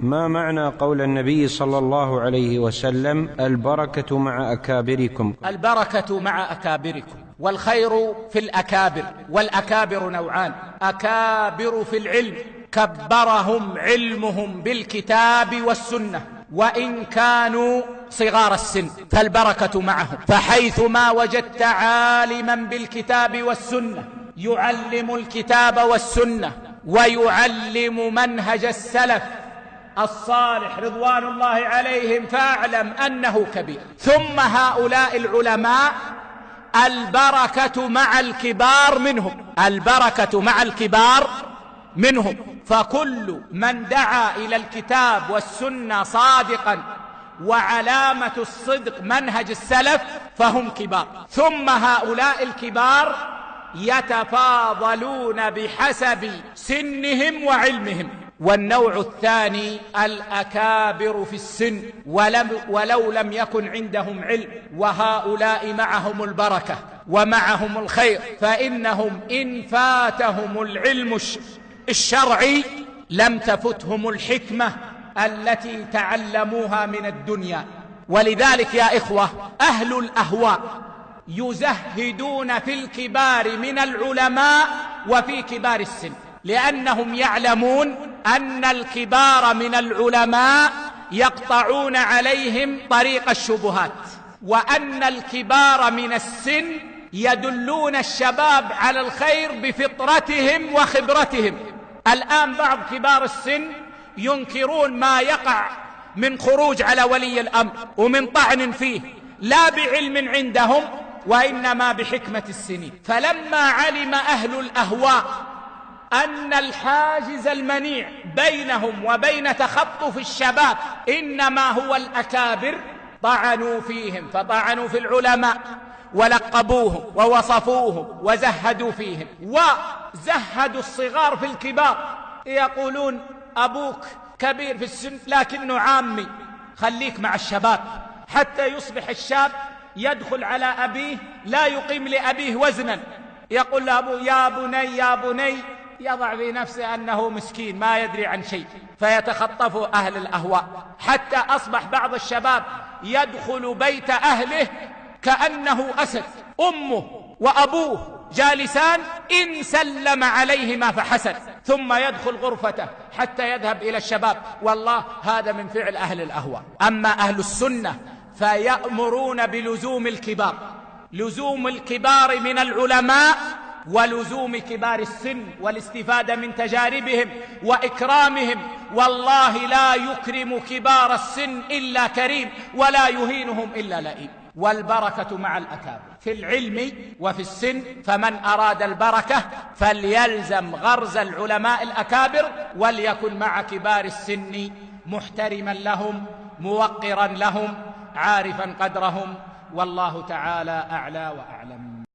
ما معنى قول النبي صلى الله عليه وسلم: البركة مع أكابركم؟ البركة مع أكابركم، والخير في الأكابر، والأكابر نوعان: أكابر في العلم كبرهم علمهم بالكتاب والسنة وإن كانوا صغار السن، فالبركة معهم، فحيثما وجدت عالما بالكتاب والسنة يعلم الكتاب والسنة ويعلم منهج السلف الصالح رضوان الله عليهم، فاعلم أنه كبير. ثم هؤلاء العلماء البركة مع الكبار منهم، البركة مع الكبار منهم، فكل من دعا إلى الكتاب والسنة صادقا وعلامة الصدق منهج السلف فهم كبار. ثم هؤلاء الكبار يتفاضلون بحسب سنهم وعلمهم. والنوع الثاني الأكابر في السن ولو لم يكن عندهم علم، وهؤلاء معهم البركة ومعهم الخير، فإنهم إن فاتهم العلم الشرعي لم تفتهم الحكمة التي تعلموها من الدنيا. ولذلك يا إخوة، أهل الأهواء يزهدون في الكبار من العلماء وفي كبار السن، لأنهم يعلمون أن الكبار من العلماء يقطعون عليهم طريق الشبهات، وأن الكبار من السن يدلون الشباب على الخير بفطرتهم وخبرتهم. الآن بعض كبار السن ينكرون ما يقع من خروج على ولي الأمر ومن طعن فيه، لا بعلم عندهم وإنما بحكمة السنين. فلما علم أهل الأهواء أن الحاجز المنيع بينهم وبين تخطف الشباب إنما هو الأكابر، طعنوا فيهم، فطعنوا في العلماء ولقبوهم ووصفوهم وزهدوا فيهم، وزهدوا الصغار في الكبار. يقولون: أبوك كبير في السن لكنه عامي، خليك مع الشباب، حتى يصبح الشاب يدخل على أبيه لا يقيم لأبيه وزنا، يقول له أبوه: يا بني يا بني، يضع في نفسه أنه مسكين ما يدري عن شيء، فيتخطفه أهل الأهواء، حتى أصبح بعض الشباب يدخل بيت أهله كأنه أسد، أمه وأبوه جالسان إن سلم عليهما فحسن، ثم يدخل غرفته حتى يذهب إلى الشباب. والله هذا من فعل أهل الأهواء. أما أهل السنة فيأمرون بلزوم الكبار، لزوم الكبار من العلماء ولزوم كبار السن والاستفادة من تجاربهم وإكرامهم. والله لا يكرم كبار السن إلا كريم، ولا يهينهم إلا لئيم. والبركة مع الأكابر في العلم وفي السن، فمن أراد البركة فليلزم غرز العلماء الأكابر، وليكن مع كبار السن محترما لهم موقرا لهم عارفا قدرهم. والله تعالى أعلى وأعلم.